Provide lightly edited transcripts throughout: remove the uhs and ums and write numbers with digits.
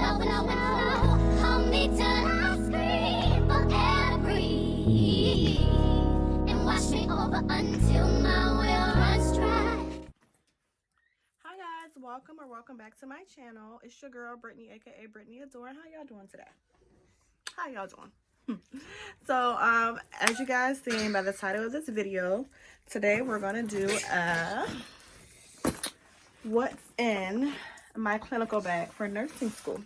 love when I went slow. Hold me till I scream for air to breathe. And wash me over until my will runs dry. Hi guys, welcome back to my channel. It's your girl Brittany, aka Brittany Adore. How y'all doing today? How y'all doing? So as you guys seen by the title of this video, today we're gonna do what's in my clinical bag for nursing school.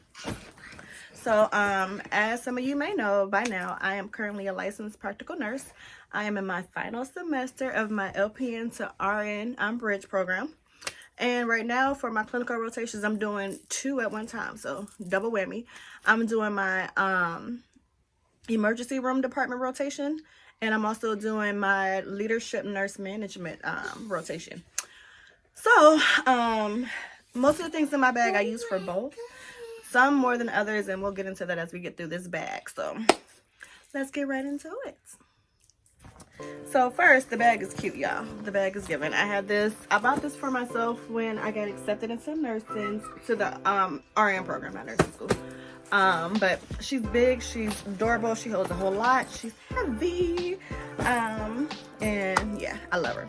So as some of you may know by now, I am currently a licensed practical nurse. I am in my final semester of my LPN to RN bridge program. And right now for my clinical rotations, I'm doing 2 at one time, so double whammy. I'm doing my emergency room department rotation, and I'm also doing my leadership nurse management rotation. So most of the things in my bag I use for both, some more than others, and we'll get into that as we get through this bag. So let's get right into it. So first, the bag is cute, y'all. The bag is given. I bought this for myself when I got accepted into nursing, to the RN program, not nursing school. But she's big, she's adorable, she holds a whole lot, she's heavy, and yeah, I love her.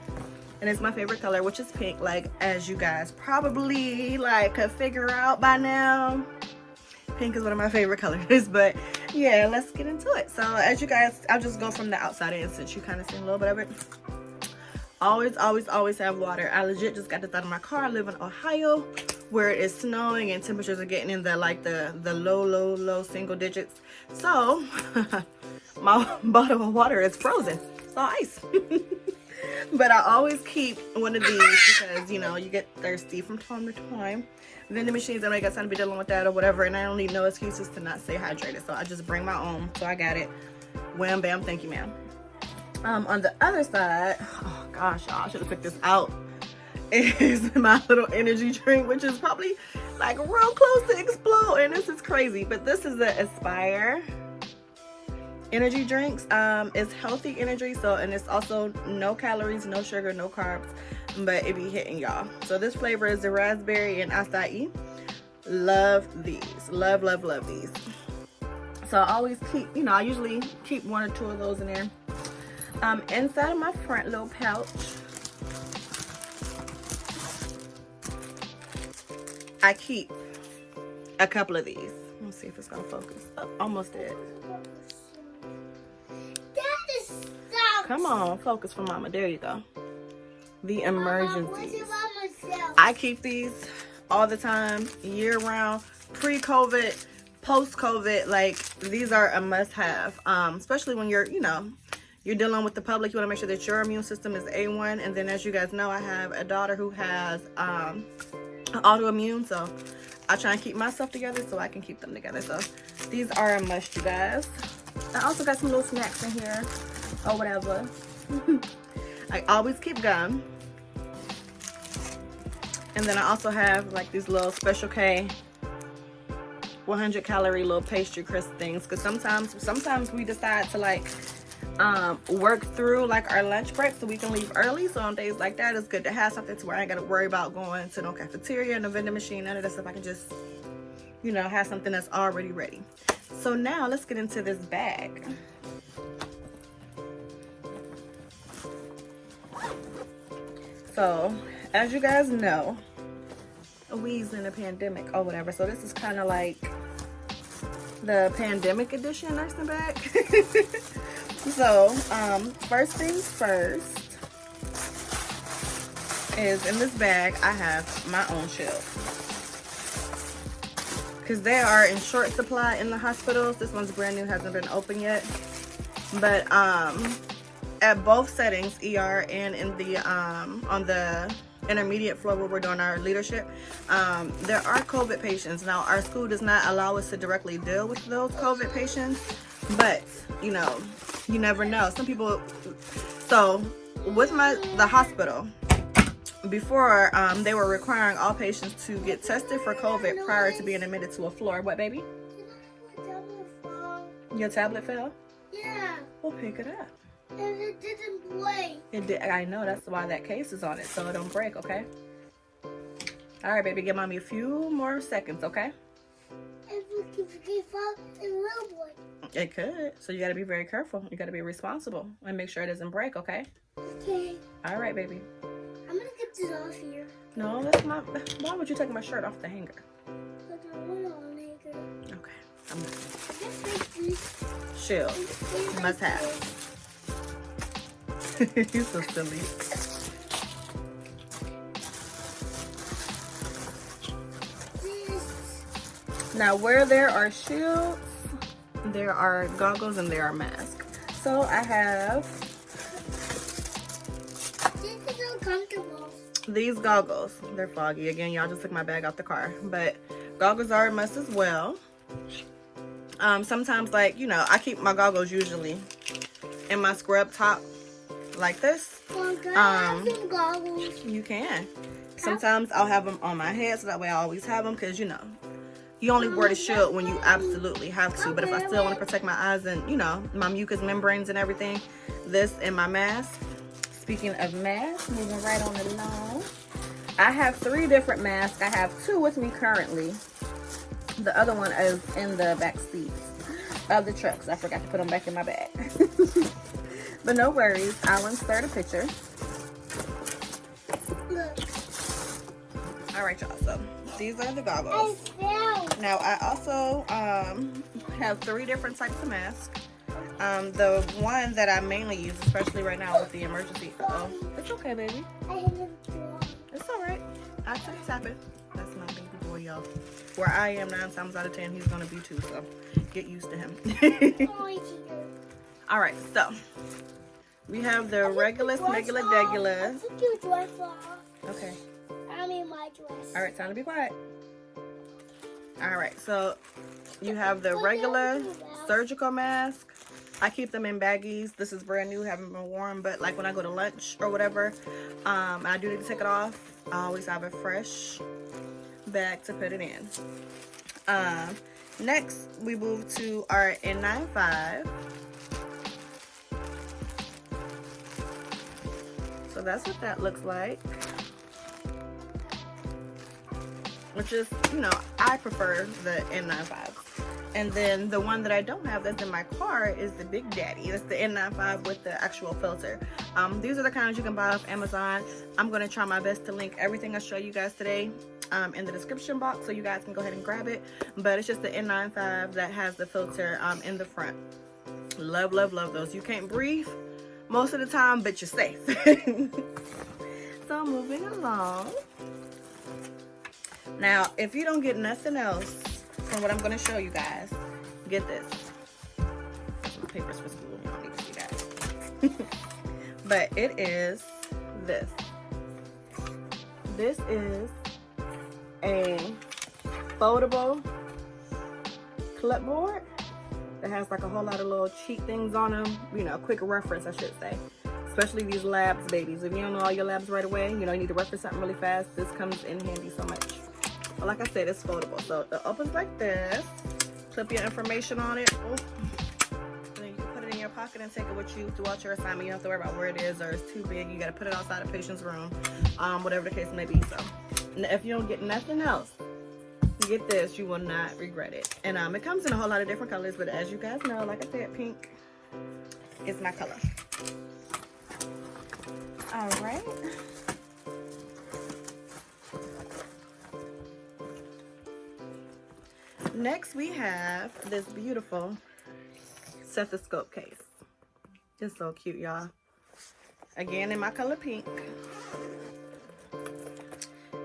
And it's my favorite color, which is pink, like as you guys probably could figure out by now. Pink is one of my favorite colors. But yeah, let's get into it. So as you guys, I'll just go from the outside in since you kind of seen a little bit of it. Always have water. I legit just got this out of my car. I live in Ohio, where it is snowing and temperatures are getting in the low single digits. So my bottle of water is frozen. It's all ice. But I always keep one of these because, you know, you get thirsty from time to time. Vending machines, I know you got time to be dealing with that or whatever, and I don't need no excuses to not stay hydrated. So I just bring my own. So I got it. Wham, bam, thank you, ma'am. On the other side, oh gosh, y'all, I should have picked this out, is my little energy drink, which is probably like real close to explode, and this is crazy. But this is the Aspire energy drinks. It's healthy energy, so, and it's also no calories, no sugar, no carbs, but it be hitting y'all. So this flavor is the raspberry and acai. Love these. Love these. So I always keep, you know, I usually keep 1 or 2 of those in there. Inside of my front little pouch, I keep a couple of these. Let's see if it's gonna focus. Oh, almost did. Come on, focus for mama. There you go. The emergencies. I keep these all the time, year round, pre-COVID, post-COVID. Like, these are a must-have, especially when you're, you know, you're dealing with the public. You want to make sure that your immune system is A1. And then, as you guys know, I have a daughter who has autoimmune, so I try and keep myself together so I can keep them together. So these are a must, you guys. I also got some little snacks in here or whatever. I always keep gum. And then I also have like these little Special K 100 calorie little pastry crisp things, because sometimes we decide to like work through like our lunch break so we can leave early. So on days like that, it's good to have something to where I ain't gotta worry about going to no cafeteria, no vending machine, none of that stuff. I can just, you know, have something that's already ready. So now let's get into this bag. So as you guys know, we's in a pandemic or whatever, so this is kind of like the pandemic edition nursing bag. So first things first is in this bag I have my own shells, because they are in short supply in the hospitals. This one's brand new, hasn't been open yet, but at both settings, ER and in the on the intermediate floor where we're doing our leadership, there are COVID patients. Now our school does not allow us to directly deal with those COVID patients, but you know, you never know. Some people, so with the hospital, before they were requiring all patients to get tested for COVID prior to being admitted to a floor. What, baby? Your tablet fell? Yeah. We'll pick it up. And it didn't break. It did. I know, that's why that case is on it, so it don't break, okay? All right, baby, give mommy a few more seconds, okay? And It could. So you got to be very careful. You got to be responsible and make sure it doesn't break, okay? Okay. All right, baby. I'm gonna get this off here. No, that's not. Why would you take my shirt off the hanger? Because I want it on hanger. Okay. I'm not. Just like this. Shield. Must have. You're so silly. Now, where there are shields, there are goggles and there are masks. So I have This is uncomfortable. these goggles. They're foggy. Again, y'all just took my bag out the car. But goggles are a must as well. Sometimes, like, you know, I keep my goggles usually in my scrub top like this. Well, can I have some goggles? You can. Sometimes I'll have them on my head so that way I always have them because, you know, you only wear the shield when you absolutely have to. But if I still want to protect my eyes and, you know, my mucous membranes and everything, this and my mask. Speaking of masks, moving right on along. I have 3 different masks. I have 2 with me currently. The other one is in the back seat of the trucks. I forgot to put them back in my bag. But no worries. I'll insert a picture. Look. All right, y'all. So these are the goggles. I fell. Now, I also have 3 different types of masks. The one that I mainly use, especially right now with the emergency. Uh-oh. It's okay, baby. I hit the floor. It's all right. I can tap it. That's my baby boy, y'all. Where I am 9 times out of 10, he's going to be too, so get used to him. All right, so we have the regular, smegular, degular. I took your dress off. Okay. I mean my dress. All right, time to be quiet. All right, so you have the regular surgical mask. I keep them in baggies. This is brand new, haven't been worn, but like when I go to lunch or whatever, I do need to take it off. I always have a fresh bag to put it in. Next, we move to our N95. So that's what that looks like. Which is, you know, I prefer the N95. And then the one that I don't have that's in my car is the Big Daddy. That's the N95 with the actual filter. These are the kinds you can buy off Amazon. I'm going to try my best to link everything I show you guys today in the description box so you guys can go ahead and grab it. But it's just the N95 that has the filter in the front. Love, love, love those. You can't breathe most of the time, but you're safe. So moving along. Now, if you don't get nothing else from what I'm going to show you guys, get this. That's my papers for school. You don't need to see that. But it is this. This is a foldable clipboard that has like a whole lot of little cheat things on them. You know, quick reference, I should say. Especially these labs, babies. If you don't know all your labs right away, you know, you need to reference something really fast. This comes in handy so much. But like I said, it's foldable. So it opens like this. Clip your information on it. Oh. And then you can put it in your pocket and take it with you throughout your assignment. You don't have to worry about where it is or it's too big. You got to put it outside a patient's room. Whatever the case may be. So if you don't get nothing else, you get this. You will not regret it. And it comes in a whole lot of different colors. But as you guys know, like I said, pink is my color. All right. Next, we have this beautiful stethoscope case. It's so cute, y'all. Again, in my color pink.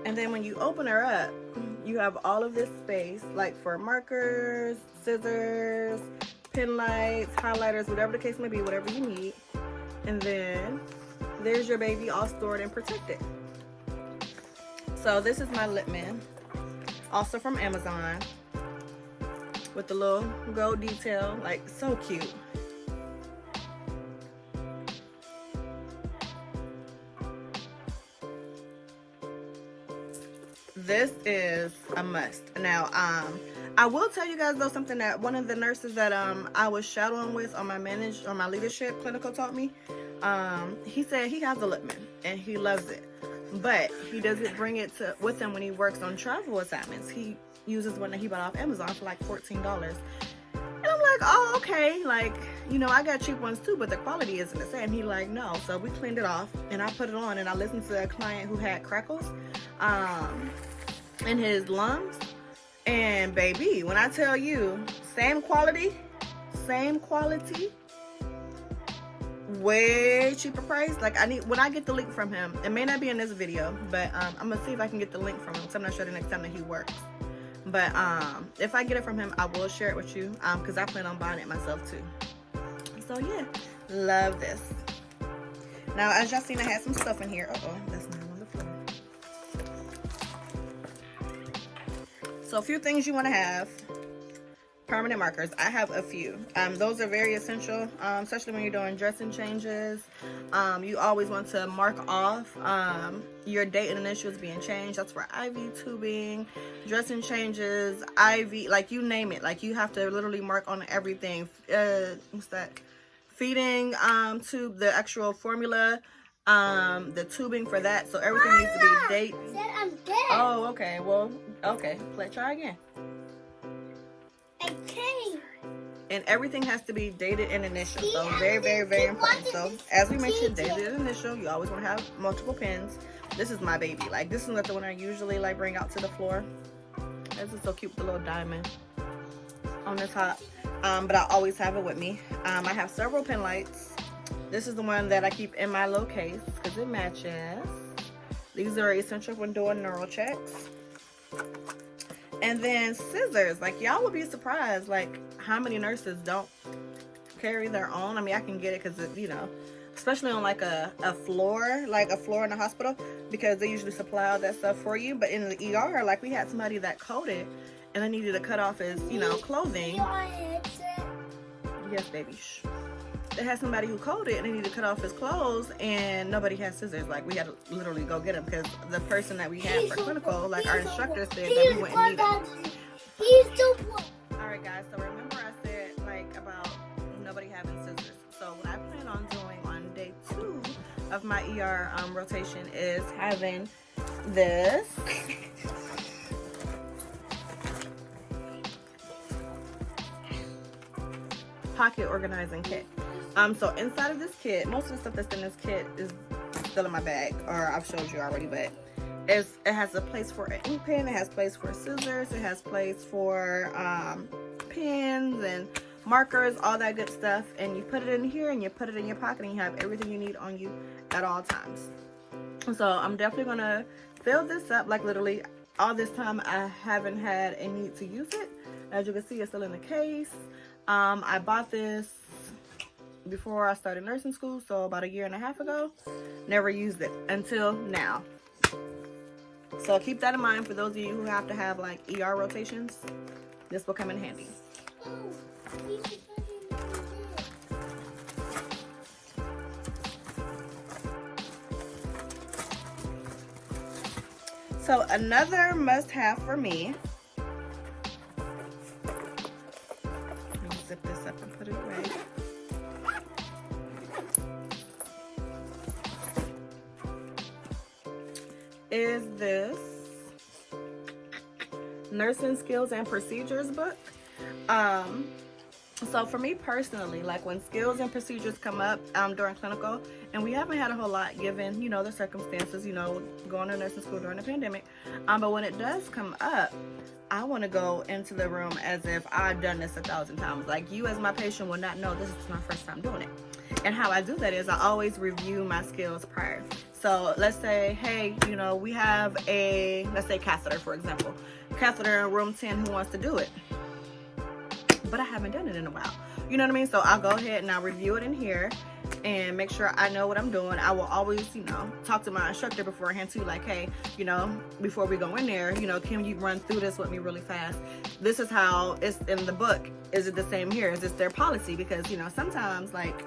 And then when you open her up, you have all of this space, like for markers, scissors, pen lights, highlighters, whatever the case may be, whatever you need. And then there's your baby all stored and protected. So this is my lip man, also from Amazon, with the little gold detail, like so cute. This is a must. Now, I will tell you guys though something that one of the nurses that I was shadowing with on my leadership clinical taught me. He said he has a lip man and he loves it. but he doesn't bring it with him when he works on travel assignments. He uses one that he bought off Amazon for like $14. And I'm like, oh, okay. Like, you know, I got cheap ones too, but the quality isn't the same. He like, no. So we cleaned it off and I put it on and I listened to a client who had crackles in his lungs. And baby, when I tell you, same quality, way cheaper price. Like when I get the link from him, it may not be in this video, but I'm gonna see if I can get the link from him, so I'm not sure the next time that he works. But if I get it from him, I will share it with you because I plan on buying it myself too. So yeah, love this. Now, as y'all seen, I had some stuff in here. That's not on the floor. So a few things you want to have. Permanent markers. I have a few. Those are very essential, especially when you're doing dressing changes. You always want to mark off your date and initials being changed. That's for IV tubing, dressing changes, IV, like you name it. Like you have to literally mark on everything. What's that? Feeding tube, the actual formula, the tubing for that. So everything needs to be date. Oh, okay. Well, okay. Let's try again. And everything has to be dated and initial. So very, very, very important. So as we mentioned, dated and initial. You always want to have multiple pens. This is my baby. Like this is not the one I usually like bring out to the floor. This is so cute with the little diamond on the top. But I always have it with me. I have several pen lights. This is the one that I keep in my little case because it matches. These are essential when doing neural checks. And then scissors. Like y'all would be surprised like how many nurses don't carry their own. I mean, I can get it because, you know, especially on like a floor in the hospital, because they usually supply all that stuff for you. But in the ER, like we had somebody that coded and they needed to cut off his, you know, clothing. Yes, baby. Shh. They had somebody who coded and they needed to cut off his clothes and nobody had scissors. Like we had to literally go get them because the person that we had for clinical, like our instructor said that we wouldn't need it. Alright guys, so remember I said like about nobody having scissors. So what I plan on doing on day 2 of my ER rotation is having this pocket organizing kit. So inside of this kit, most of the stuff that's in this kit is still in my bag, or I've showed you already, but it has a place for an ink pen, it has place for scissors, it has place for pens and markers, all that good stuff. And you put it in here and you put it in your pocket and you have everything you need on you at all times. So I'm definitely gonna fill this up. Like literally all this time I haven't had a need to use it. As you can see, it's still in the case. I bought this before I started nursing school, so about 1.5 years ago. Never used it until now. So keep that in mind for those of you who have to have like ER rotations. This will come in handy. So another must-have for me. Let me zip this up and put it away. Is this Nursing Skills and Procedures book. So for me personally, like when skills and procedures come up during clinical, and we haven't had a whole lot given, you know, the circumstances, you know, going to nursing school during the pandemic, but when it does come up, I want to go into the room as if I've done this 1,000 times. Like you as my patient will not know this is my first time doing it. And how I do that is I always review my skills prior. So let's say, hey, you know, we have a, let's say catheter, for example. Catheter in room 10, who wants to do it? But I haven't done it in a while. You know what I mean? So I'll go ahead and I'll review it in here and make sure I know what I'm doing. I will always, you know, talk to my instructor beforehand too, like, hey, you know, before we go in there, you know, can you run through this with me really fast? This is how it's in the book. Is it the same here? Is this their policy? Because, you know, sometimes like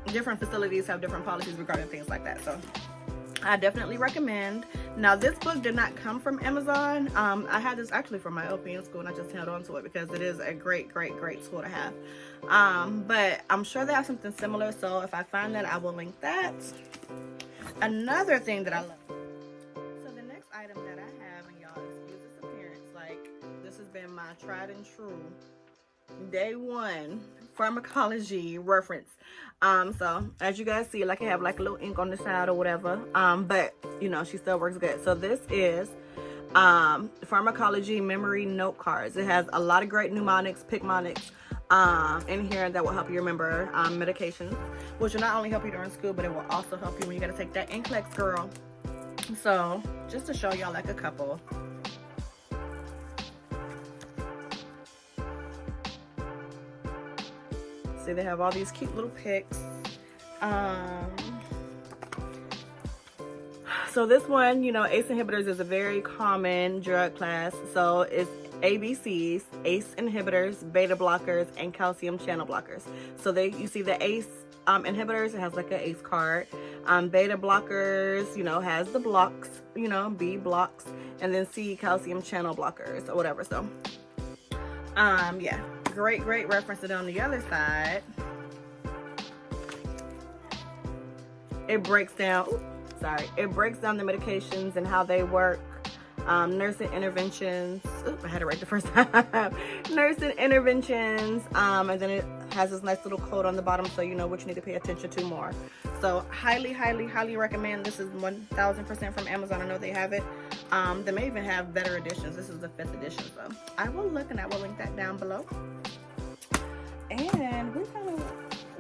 different facilities have different policies regarding things like that. So I definitely recommend. Now this book did not come from Amazon. I had this actually from my LPN school and I just held on to it because it is a great tool to have. But I'm sure they have something similar, so if I find that, I will link that. Another thing that I love. So the next item that I have, and y'all excuse this appearance, like this has been my tried and true day one pharmacology reference. So as you guys see, like I have like a little ink on the side or whatever. But you know, she still works good. So this is Pharmacology memory note cards. It has a lot of great mnemonics, mnemonics in here that will help you remember medications, which will not only help you during school, but it will also help you when you gotta take that NCLEX, girl. So just to show y'all like a couple. See, they have all these cute little pics. So this one, you know, ACE inhibitors is a very common drug class. So it's ABCs, ACE inhibitors, beta blockers, and calcium channel blockers. So you see the ACE inhibitors, it has like an ACE card. Beta blockers, you know, has the blocks, you know, B blocks, and then C calcium channel blockers or whatever. So yeah, great reference. And on the other side, it breaks down it breaks down the medications and how they work, nursing interventions. Oop, I had it right the first time. Nursing interventions, and then it has this nice little code on the bottom so you know what you need to pay attention to more. So highly recommend. This is 1000% from Amazon. I know they have it. They may even have better editions. This is the 5th edition, so I will look, and I will link that down below. And we're kind of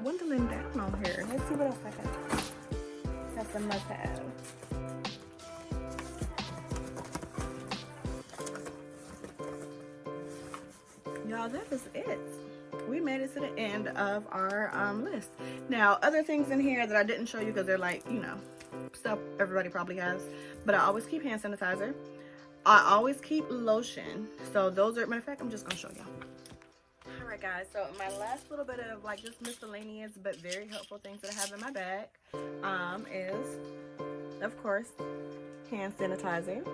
dwindling down on here. Let's see what else I got. Got some must-have. Y'all, that is it. We made it to the end of our list. Now, other things in here that I didn't show you because they're like, you know, stuff everybody probably has. But I always keep hand sanitizer. I always keep lotion. So those are, matter of fact, I'm just gonna show y'all. Alright guys, so my last little bit of like just miscellaneous but very helpful things that I have in my bag is, of course, hand sanitizer.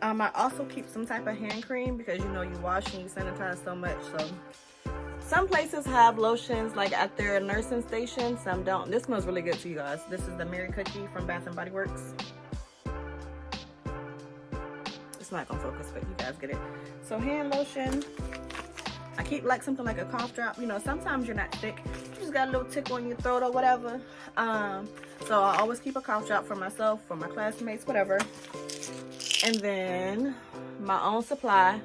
I also keep some type of hand cream because you know you wash and you sanitize so much. So some places have lotions like at their nursing station, some don't. This smells really good to you guys. This is the Mary Cookie from Bath and Body Works. It's not gonna focus, but you guys get it. So hand lotion. I keep like something like a cough drop. You know, sometimes you're not sick, you just got a little tickle in your throat or whatever. So I always keep a cough drop for myself, for my classmates, whatever. And then my own supply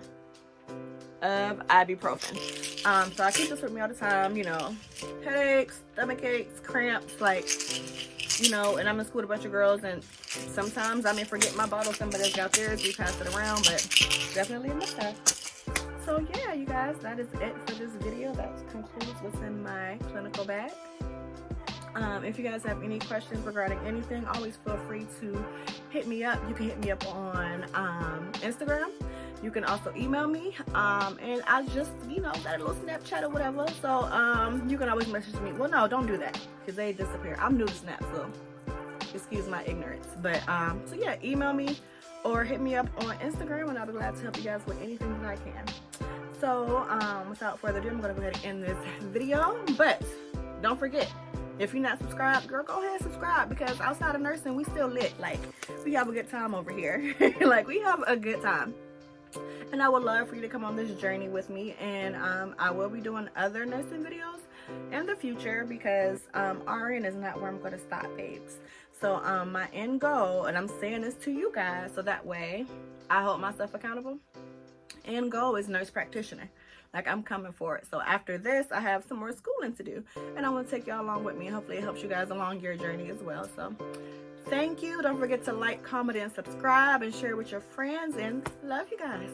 of ibuprofen. So I keep this with me all the time. You know, headaches, stomach aches, cramps, like, you know, and I'm in school with a bunch of girls, and sometimes I may forget my bottle. Somebody else got theirs, we pass it around, but definitely a must-have. So yeah, you guys, that is it for this video. That concludes what's in my clinical bag. If you guys have any questions regarding anything, always feel free to hit me up. You can hit me up on Instagram. You can also email me, and I just, you know, got a little Snapchat or whatever. So you can always message me. Well, no, don't do that because they disappear. I'm new to Snap, so excuse my ignorance. But so yeah, email me or hit me up on Instagram, and I'll be glad to help you guys with anything that I can. So without further ado, I'm gonna go ahead and end this video. But don't forget, if you're not subscribed, girl, go ahead and subscribe, because outside of nursing, we still lit. Like, we have a good time over here. Like, we have a good time. And I would love for you to come on this journey with me. And I will be doing other nursing videos in the future, because RN is not where I'm going to stop, babes. So my end goal, and I'm saying this to you guys so that way I hold myself accountable, end goal is nurse practitioner. Like, I'm coming for it. So after this, I have some more schooling to do, and I want to take y'all along with me. Hopefully it helps you guys along your journey as well. So thank you. Don't forget to like, comment, and subscribe, and share with your friends, and love you guys.